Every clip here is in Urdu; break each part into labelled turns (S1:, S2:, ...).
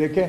S1: دیکھیں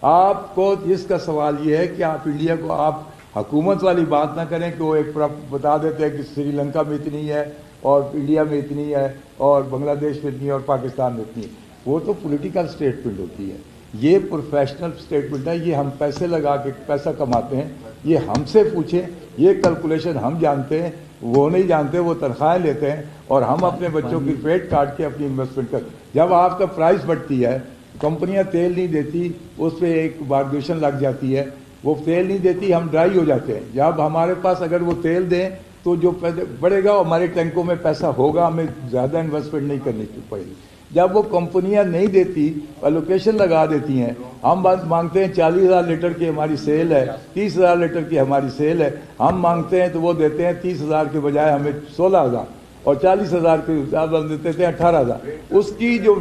S1: آپ کو اس کا سوال یہ ہے کہ آپ انڈیا کو آپ حکومت والی بات نہ کریں کہ وہ ایک بتا دیتے ہیں کہ سری لنکا میں اتنی ہے اور انڈیا میں اتنی ہے اور بنگلہ دیش میں اتنی ہے اور پاکستان میں اتنی ہے. وہ تو پولیٹیکل سٹیٹمنٹ ہوتی ہے. یہ پروفیشنل سٹیٹمنٹ ہے. یہ ہم پیسے لگا کے پیسہ کماتے ہیں. یہ ہم سے پوچھیں. یہ کیلکولیشن ہم جانتے ہیں, وہ نہیں جانتے. وہ تنخواہیں لیتے ہیں اور ہم اپنے بچوں کی پیٹ کاٹ کے اپنی انویسٹمنٹ کر. جب آپ کا پرائز بڑھتی ہے, کمپنیاں تیل نہیں دیتی, اس پہ ایک بارگیشن لگ جاتی ہے. وہ تیل نہیں دیتی, ہم ڈرائی ہو جاتے ہیں. جب ہمارے پاس اگر وہ تیل دیں تو جو بڑھے گا ہمارے ٹینکوں میں پیسہ ہوگا, ہمیں زیادہ انویسٹمنٹ نہیں کرنی پڑے گی. جب وہ کمپنیاں نہیں دیتی, الوکیشن لگا دیتی ہیں, ہم بات مانگتے ہیں 40,000 لیٹر کی ہماری سیل ہے, 30,000 لیٹر کی ہماری سیل ہے, ہم مانگتے ہیں تو وہ دیتے ہیں 30,000 کے بجائے ہمیں 16,000 اور 40,000 کے حساب ہم دیتے تھے 18,000. اس کی جو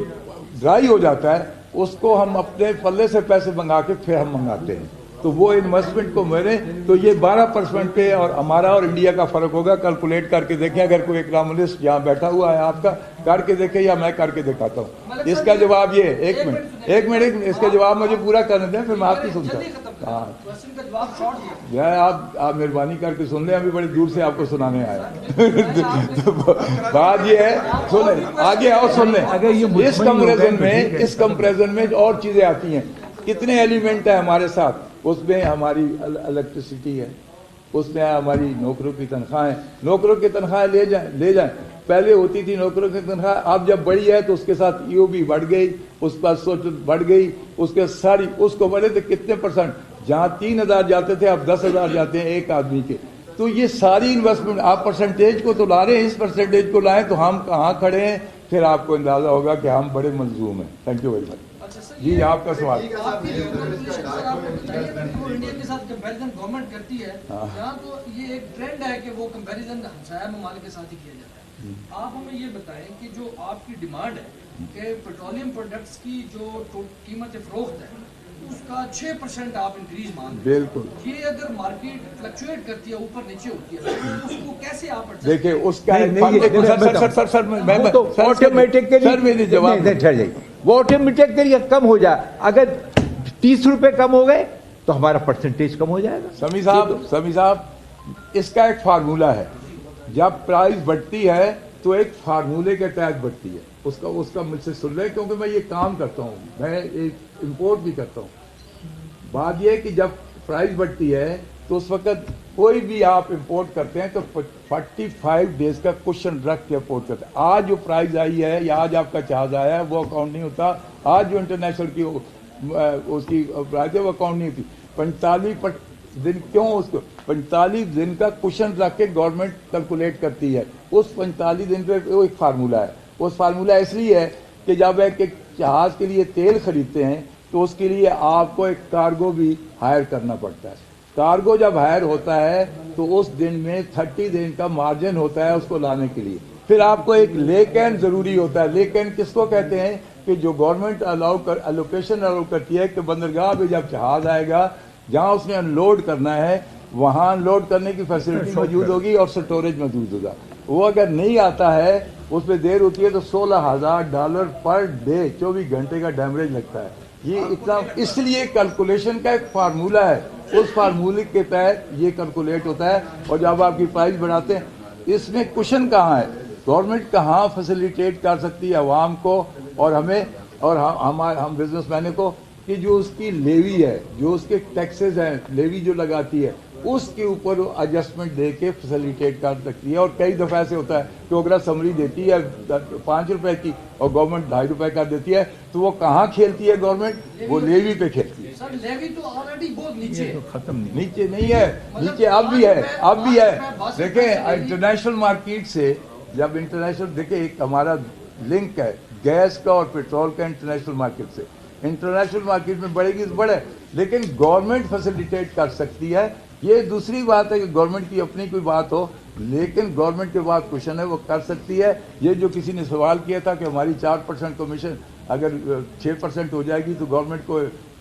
S1: ڈرائی ہو جاتا ہے اس کو ہم اپنے پلے سے پیسے منگا کے پھر ہم منگاتے ہیں. تو وہ انویسٹمنٹ کو میرے تو یہ 12% پہ اور ہمارا اور انڈیا کا فرق ہوگا. کیلکولیٹ کر کے دیکھیں, اگر کوئی اکنامسٹ یہاں بیٹھا ہوا ہے آپ کا, کر کے دیکھیں یا میں کر کے دکھاتا ہوں. اس کا جواب یہ, ایک منٹ اس کا جواب مجھے پورا کرنے دیں پھر میں آپ کی سنتا ہوں. ہاں آپ مہربانی کر کے سن لیں, ابھی بڑی دور سے آپ کو سنانے آیا. بات یہ ہے, سنیں آگے اور سن لیں. اس کمپریزن میں اور چیزیں آتی ہیں. کتنے ایلیمنٹ ہیں ہمارے ساتھ. اس میں ہماری الیکٹریسٹی ہے, اس میں ہماری نوکروں کی تنخواہیں. نوکروں کی تنخواہیں لے جائیں. پہلے ہوتی تھی نوکروں کی تنخواہ, اب جب بڑھی ہے تو اس کے ساتھ ایو بھی بڑھ گئی, اس پر سوچ بڑھ گئی, اس کے ساری اس کو بڑھے تھے کتنے پرسنٹ. جہاں 3,000 جاتے تھے اب 10,000 جاتے ہیں ایک آدمی کے. تو یہ ساری انویسٹمنٹ آپ پرسنٹیج کو تو لا رہے ہیں, اس پرسنٹیج کو لائیں تو ہم کہاں کھڑے ہیں, پھر آپ کو اندازہ ہوگا کہ ہم بڑے مظلوم ہیں. Thank you very much. جی آپ کا سوال.
S2: انڈیا کے ساتھ کمپیریزن گورنمنٹ کرتی ہے, یہاں تو یہ ایک ٹرینڈ ہے کہ وہ کمپیریزن ہمسایہ ممالک کے ساتھ ہی کیا جاتا ہے. آپ ہمیں یہ بتائیں کہ جو آپ کی ڈیمانڈ ہے کہ پیٹرولیم پروڈکٹس کی جو قیمت فروخت ہے اس کا 6% آپ انکریز مانگتے ہیں.
S1: بالکل.
S2: یہ اگر مارکیٹ فلکچویٹ کرتی ہے, اوپر نیچے ہوتی ہے, تو اس کو کیسے آپ
S1: دیکھیں اس کا
S3: وہ آٹومیٹکلی کم ہو جائے. اگر 30 روپے کم ہو گئے تو ہمارا پرسنٹیج کم ہو جائے گا.
S1: سمی صاحب اس کا ایک فارمولہ ہے. جب پرائز بڑھتی ہے تو ایک فارمولے کے تحت بڑھتی ہے. اس کا مجھ سے سن لیں, کیونکہ میں یہ کام کرتا ہوں, میں ایک امپورٹ بھی کرتا ہوں. بات یہ ہے کہ جب پرائز بڑھتی ہے تو اس وقت کوئی بھی آپ امپورٹ کرتے ہیں تو 45 ڈیز کا کوشن رکھ کے امپورٹ کرتے ہیں. آج جو پرائز آئی ہے یا آج آپ کا جہاز آیا ہے وہ اکاؤنٹ نہیں ہوتا. آج جو انٹرنیشنل کی اس کی پرائز ہے وہ اکاؤنٹ نہیں ہوتی. 45 دن کیوں, اس کو 45 دن کا کوشن رکھ کے گورنمنٹ کیلکولیٹ کرتی ہے. اس 45 دن پہ وہ ایک فارمولہ ہے. اس فارمولہ اس لیے ہے کہ جب ایک جہاز کے لیے تیل خریدتے ہیں تو اس کے لیے آپ کو ایک کارگو بھی ہائر کرنا پڑتا ہے. کارگو جب ہائر ہوتا ہے تو اس دن میں 30 دن کا مارجن ہوتا ہے اس کو لانے کے لیے. پھر آپ کو ایک لیکن ضروری ہوتا ہے. لیکن کس کو کہتے ہیں کہ جو گورنمنٹ الوکیشن الاؤ کرتی ہے کہ بندرگاہ پہ جب جہاز آئے گا, جہاں اس نے ان لوڈ کرنا ہے وہاں ان لوڈ کرنے کی فیسلٹی موجود ہوگی اور اسٹوریج موجود ہوگا. وہ اگر نہیں آتا ہے, اس پہ دیر ہوتی ہے تو $16,000 پر ڈے 24 گھنٹے کا ڈیمیج لگتا ہے. یہ اتنا اس لیے کیلکولیشن کا ایک فارمولہ ہے. اس فارمولے کے تحت یہ کیلکولیٹ ہوتا ہے. اور جب آپ کی پرائز بڑھاتے ہیں اس میں کوشن کہاں ہے, گورنمنٹ کہاں فیسیلیٹیٹ کر سکتی ہے عوام کو اور ہمیں اور ہم بزنس مینوں کو, کہ جو اس کی لیوی ہے, جو اس کے ٹیکسز ہیں, لیوی جو لگاتی ہے اس کے اوپر ایڈجسٹمنٹ دے کے فیسیلیٹیٹ کر سکتی ہے. اور کئی دفعہ ایسے ہوتا ہے کہ اگر سمری دیتی ہے 5 روپے کی اور گورنمنٹ 2.5 روپے کر دیتی ہے تو وہ کہاں کھیلتی ہے گورنمنٹ, وہ لیوی پہ کھیلتی ہے.
S2: سر لیوی تو آلریڈی بہت نیچے
S3: ختم
S1: نیچے نہیں ہے, نیچے اب بھی ہے. دیکھیں انٹرنیشنل مارکیٹ سے, جب انٹرنیشنل دیکھیں ایک ہمارا لنک ہے گیس کا اور پیٹرول کا انٹرنیشنل مارکیٹ سے. انٹرنیشنل مارکیٹ میں بڑھے گی تو بڑھے, لیکن گورنمنٹ فیسیلیٹیٹ کر سکتی ہے. یہ دوسری بات ہے کہ گورنمنٹ کی اپنی کوئی بات ہو, لیکن گورنمنٹ کے بعد کوشن ہے وہ کر سکتی ہے. یہ جو کسی نے سوال کیا تھا کہ ہماری 4% کمیشن اگر 6% ہو جائے گی تو گورنمنٹ کو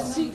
S2: 80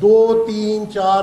S4: 2, 3, 4,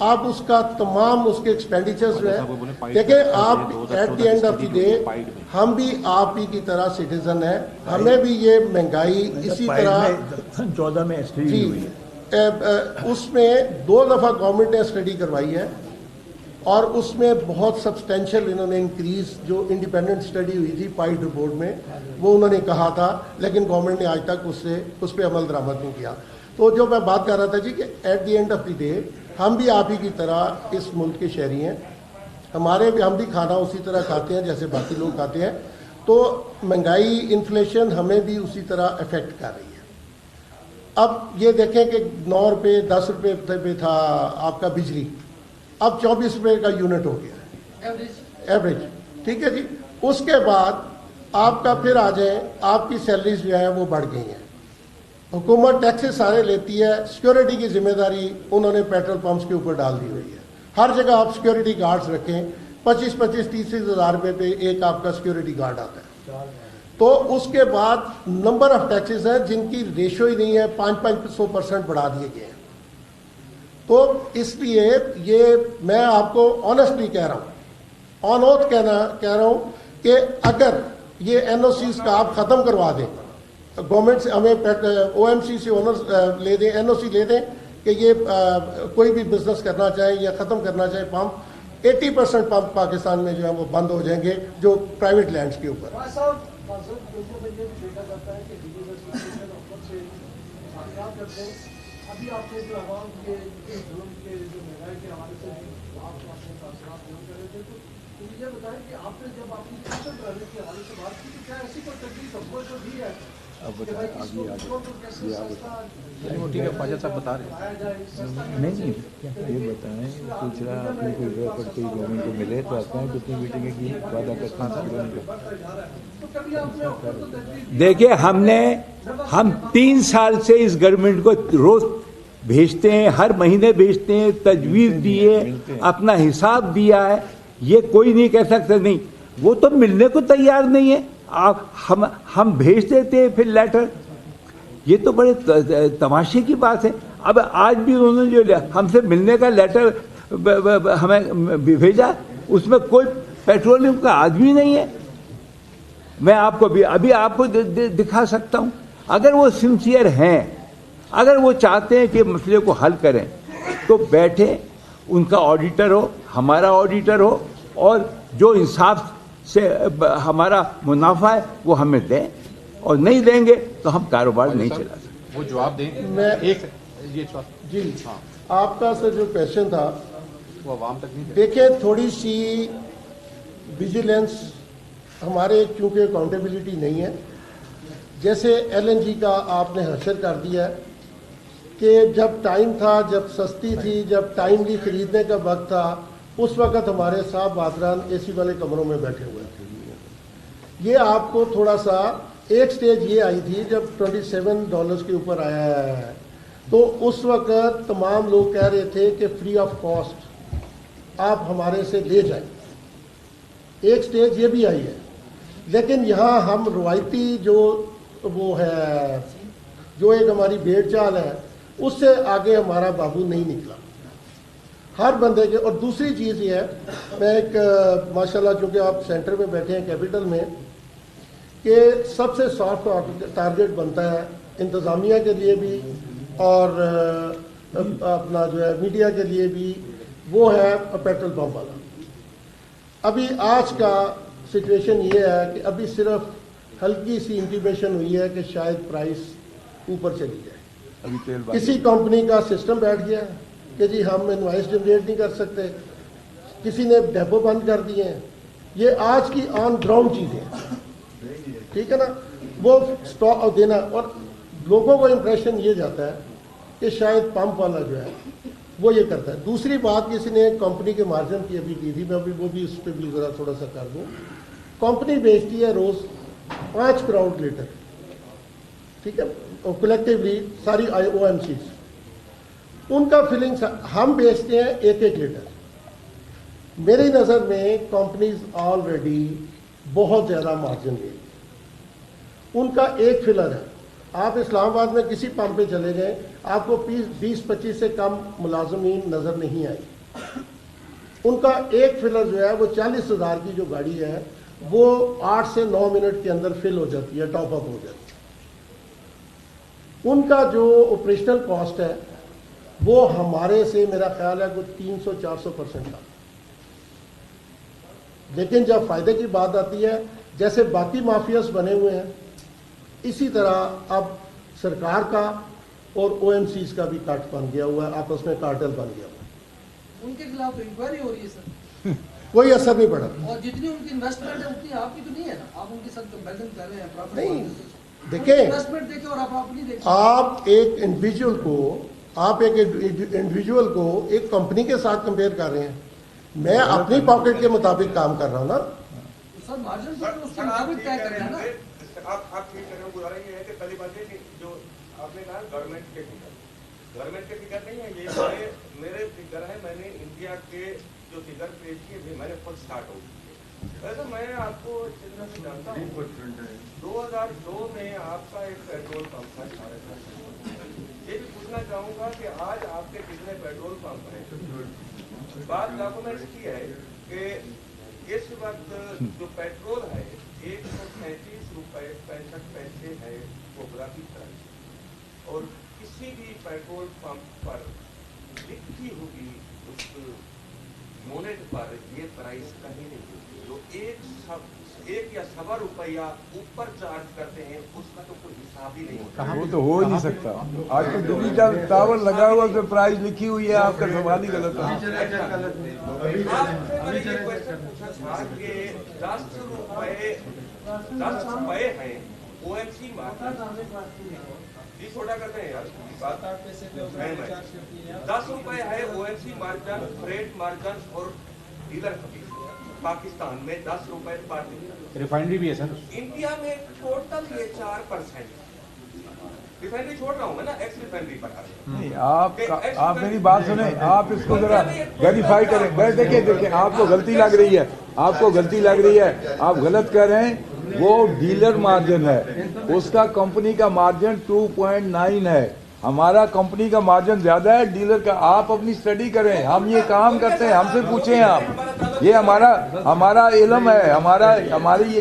S4: آپ اس کا تمام اس کے ایکسپینڈیچرز جو ہے دیکھیں. آپ at the end of the day ہم بھی آپ ہی کی طرح سٹیزن ہیں, ہمیں بھی یہ مہنگائی اسی طرح
S3: 2014 میں
S4: جی اس میں 2 دفعہ گورنمنٹ نے اسٹڈی کروائی ہے اور اس میں بہت سبسٹینشیل انہوں نے انکریز, جو انڈیپینڈنٹ اسٹڈی ہوئی تھی پائٹ رپورٹ میں وہ انہوں نے کہا تھا, لیکن گورنمنٹ نے آج تک اس پہ عمل درآمد نہیں کیا. تو جو میں بات کر رہا تھا جی کہ at the end of the day ہم بھی آپ ہی کی طرح اس ملک کے شہری ہیں, ہم بھی کھانا اسی طرح کھاتے ہیں جیسے باقی لوگ کھاتے ہیں. تو مہنگائی انفلیشن ہمیں بھی اسی طرح افیکٹ کر رہی ہے. اب یہ دیکھیں کہ 9 روپے 10 روپے پہ تھا آپ کا بجلی, اب 24 روپے کا یونٹ ہو گیا ایوریج. ٹھیک ہے جی. اس کے بعد آپ کا پھر آ جائیں, آپ کی سیلریز جو ہیں وہ بڑھ گئی ہیں, حکومت ٹیکسز سارے لیتی ہے, سیکورٹی کی ذمہ داری انہوں نے پیٹرول پمپس کے اوپر ڈال دی ہوئی ہے. ہر جگہ آپ سیکورٹی گارڈز رکھیں, 25-30 ہزار روپے پہ ایک آپ کا سیکورٹی گارڈ آتا ہے. تو اس کے بعد نمبر آف ٹیکسز ہیں جن کی ریشو ہی نہیں ہے, 500% بڑھا دیے گئے ہیں. تو اس لیے یہ میں آپ کو آنیسٹلی کہہ رہا ہوں, آن اوتھ کہہ رہا ہوں کہ اگر یہ NOCs کا آپ ختم کروا دیں, گورنمنٹ سے ہمیں OMC سے اونر لے دیں, NOC لے دیں کہ یہ کوئی بھی بزنس کرنا چاہے یا ختم کرنا چاہے پمپ, 80% پمپ پاکستان میں جو ہے وہ بند ہو جائیں گے جو پرائیویٹ لینڈز کے اوپر.
S2: ابھی آپ نے جو عوام کے ظلم کے جو مہنگائی کے حوالے سے آپ اپنے تاثرات بیان کر رہے تھے, تو مجھے یہ بتائیں کہ آپ نے جب اپنی فیوچر پلاننگ کے حوالے سے بات کی تو کیا ایسی کوئی تجویز حکومت کو دی ہے
S5: ٹھیک ہے خواجہ صاحب بتا رہے ہیں.
S3: نہیں یہ بتائیں, پوچھ رہا آپ نے کوئی ریپورٹ کوئی گورنمنٹ کو ملے تو آپ ہیں کتنی میٹنگیں کی, وعدہ کرتے. دیکھیے ہم 3 سال سے اس گورنمنٹ کو روز بھیجتے ہیں, ہر مہینے بھیجتے ہیں, تجویز دیے, اپنا حساب دیا ہے. یہ کوئی نہیں کہہ سکتا نہیں, وہ تو ملنے کو تیار نہیں ہے. ہم بھیج دیتے ہیں پھر لیٹر. یہ تو بڑے تماشے کی بات ہے. اب آج بھی انہوں نے جو ہم سے ملنے کا لیٹر ہمیں بھیجا, اس میں کوئی پیٹرولیم کا آدمی نہیں ہے. میں آپ کو بھی ابھی آپ کو دکھا سکتا ہوں. اگر وہ سنسیئر ہیں, اگر وہ چاہتے ہیں کہ مسئلے کو حل کریں تو بیٹھے, ان کا آڈیٹر ہو, ہمارا آڈیٹر ہو, اور جو انصاف سے ہمارا منافع ہے وہ ہمیں دیں, اور نہیں دیں گے تو ہم کاروبار نہیں چلا سکتے.
S5: وہ جواب دیں.
S4: میں
S5: جی
S4: آپ کا سر جو کویشچن تھا
S5: وہ عوام تک نہیں
S4: دیکھیں, تھوڑی سی ویجیلنس ہمارے چونکہ اکاؤنٹیبلٹی نہیں ہے. جیسے LNG کا آپ نے حشر کر دیا ہے کہ جب ٹائم تھا, جب سستی تھی, جب ٹائملی خریدنے کا وقت تھا, اس وقت ہمارے صاحب بادران AC والے کمروں میں بیٹھے ہوئے تھے. یہ آپ کو تھوڑا سا ایک سٹیج یہ آئی تھی جب $27 کے اوپر آیا ہے, تو اس وقت تمام لوگ کہہ رہے تھے کہ فری آف کاسٹ آپ ہمارے سے لے جائیں. ایک سٹیج یہ بھی آئی ہے. لیکن یہاں ہم روایتی جو وہ ہے, جو ایک ہماری بھیڑ چال ہے, اس سے آگے ہمارا بابو نہیں نکلا ہر بندے کے. اور دوسری چیز یہ ہے, میں ایک ماشاءاللہ چونکہ آپ سینٹر میں بیٹھے ہیں کیپٹل میں, کہ سب سے سافٹ ٹارگیٹ بنتا ہے انتظامیہ کے لیے بھی اور اپنا جو ہے میڈیا کے لیے بھی, وہ ہے پیٹرول پمپ والا. ابھی آج کا سچویشن یہ ہے کہ ابھی صرف ہلکی سی انٹیمیشن ہوئی ہے کہ شاید پرائس اوپر چلی جائے. کسی کمپنی کا سسٹم بیٹھ گیا کہ جی ہم انوائس جنریٹ نہیں کر سکتے, کسی نے ڈیپو بند کر دیے ہیں. یہ آج کی آن گراؤنڈ چیزیں ہیں, ٹھیک ہے نا. وہ اسٹاک دینا, اور لوگوں کو امپریشن یہ جاتا ہے کہ شاید پمپ والا جو ہے وہ یہ کرتا ہے. دوسری بات, کسی نے کمپنی کے مارجن کی ابھی کی تھی, میں ابھی وہ بھی اس پہ بھی ذرا تھوڑا سا کر دوں. کمپنی بیچتی ہے روز 5 کروڑ لیٹر, ٹھیک ہے, کلیکٹیولی ساری OMCs, ان کا فلنگ ہم بیچتے ہیں 1-1 لیٹر. میری نظر میں کمپنیز آلریڈی بہت زیادہ مارجن لے, ان کا ایک فلر ہے. آپ اسلام آباد میں کسی پمپ پہ چلے گئے آپ کو 20-25 سے کم ملازمین نظر نہیں آئی. ان کا ایک فلر جو ہے وہ 40,000 کی جو گاڑی ہے وہ 8 سے 9 منٹ کے اندر فل ہو جاتی ہے, ٹاپ اپ ہو جاتی ہے. ان کا جو آپریشنل کاسٹ ہے وہ ہمارے سے میرا خیال ہے کوئی 300-400% کا. لیکن جب فائدے کی بات آتی ہے, جیسے باقی مافیاز بنے ہوئے ہیں اسی طرح اب سرکار کا اور او ایم سیز کا بھی کٹ بن گیا ہوا ہے, آپس میں کارٹل بن گیا ہوا ہے.
S2: ان کے خلاف تو انکوائری ہو رہی ہے سر,
S4: کوئی اثر نہیں پڑا.
S2: اور جتنی ان کی انویسٹمنٹ ہے اتنی آپ کی تو نہیں ہے نا, آپ ان کے ساتھ کمپیریزن کر رہے ہیں.
S4: نہیں دیکھیں,
S2: انویسٹمنٹ دیکھیں اور آپ اپنی دیکھیں.
S4: آپ ایک انڈیویجول کو ایک کمپنی کے ساتھ کمپیئر کر رہے ہیں. میں اپنی پاکٹ کے مطابق کام کر رہا ہوں نا
S2: سر, مارجن تو اس کے مطابق طے کر رہے ہیں نا.
S6: آپ ٹھیک کر رہے ہو, گزارا یہ ہے کہ پہلی بات ہے کہ جو آپ نے کہا گورنمنٹ کے فگر نہیں ہے, یہ میرے فگر ہے. میں نے انڈیا کے جو فگر پیش کیے میں نے خود اسٹارٹ آؤٹ کیے. ویسے میں آپ کو جتنا سے جانتا ہوں 2002 میں آپ کا ایک پیٹرول پمپ تھا 4.5. یہ بھی پوچھنا چاہوں گا کہ آج آپ کے کتنے پیٹرول پمپ ہیں. بات ڈاکومنٹس کی ہے کہ اس وقت جو پیٹرول ہے 135 روپے 65 پیسے ہے وہ گرافی پرائس, اور کسی بھی پیٹرول پمپ پر لکھی ہوگی اس یونٹ پر یہ پرائس کہیں نہیں ہوتی. جو ایک یا سوا روپیہ اوپر چارج کرتے ہیں اس کا تو کوئی حساب ہی نہیں ہوتا.
S1: وہ تو ہو ہی نہیں سکتا. آج تو ڈیجیٹل ٹاور لگا ہوا تو پرائز لکھی ہوئی ہے, آپ کا سوال ہی غلط ہے.
S6: آپ نے یہ کوشچن پوچھا تھا کہ 10 روپے ہیں او ایم سی مارکیٹ جی چھوٹا کرتے ہیں یار بات. 10 روپے ہے O M C margin, freight margin اور ڈیلر فیس پاکستان میں 10 روپے پر لیٹر.
S5: ریفائنری بھی ہے سر.
S6: انڈیا میں ٹوٹل یہ 4%. ریفائنری چھوڑ رہا ہوں میں نا, ایکس ریفائنری پر.
S1: نہیں, آپ میری بات سنیں, آپ اس کو ذرا ویریفائی کریں. دیکھیں آپ کو غلطی لگ رہی ہے, آپ غلط کہہ رہے ہیں. وہ ڈیلر مارجن ہے, اس کا کمپنی کا مارجن 2.9 ہے. ہمارا کمپنی کا مارجن زیادہ ہے ڈیلر کا. آپ اپنی اسٹڈی کریں, ہم یہ کام کرتے ہیں, ہم سے پوچھیں آپ. یہ ہمارا علم ہے, ہماری یہ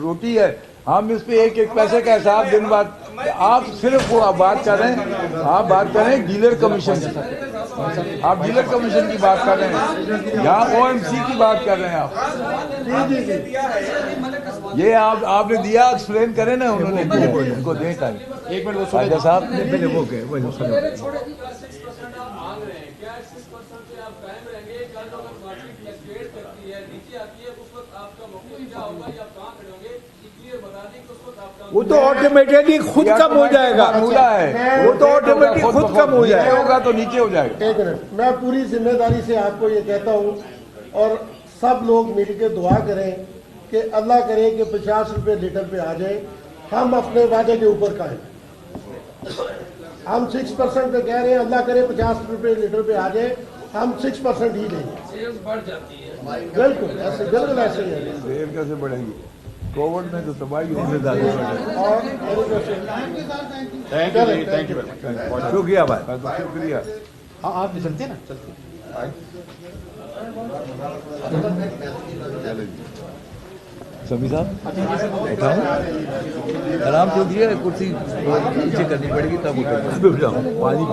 S1: روٹی ہے. ہم اس پہ ایک پیسے کا حساب دن بعد. آپ صرف وہ بات کر رہے ہیں ڈیلر کمیشن کی. آپ ڈیلر کمیشن کی بات کر رہے ہیں, یہاں او ایم سی کی بات کر رہے ہیں آپ. یہ آپ نے دیا, ایکسپلین کریں نا. انہوں نے ان کو دیں ٹائم.
S5: ایک منٹ
S1: خواجہ صاحب پہلے وہ گئے.
S3: وہ تو آٹومیٹکلی خود کم ہو جائے گا. وہ تو آٹومیٹک خود کم ہو جائے گا.
S1: تو نیچے ہو جائے گا.
S4: ایک منٹ, میں پوری ذمہ داری سے آپ کو یہ کہتا ہوں, اور سب لوگ مل کے دعا کریں کہ اللہ کرے کہ 50 روپے لیٹر پہ آ جائے. ہم اپنے وعدے کے اوپر قائم. ہم 6% پہ کہہ رہے ہیں, اللہ کرے 50 روپے لیٹر پہ آ جائے, ہم 6% ہی لیں گے. بالکل ایسے ہی ہے.
S1: دیر کیسے بڑھیں گی, کووڈ میں تو تباہی ہونے زیادہ.
S5: Thank you.
S1: شکریہ بھائی, شکریہ.
S5: آپ بھی چلتے ہیں نا, چلتے
S1: سبھی صاحب آرام سے ہوتی ہے, کرسی نیچے کرنی پڑے گی تب پانی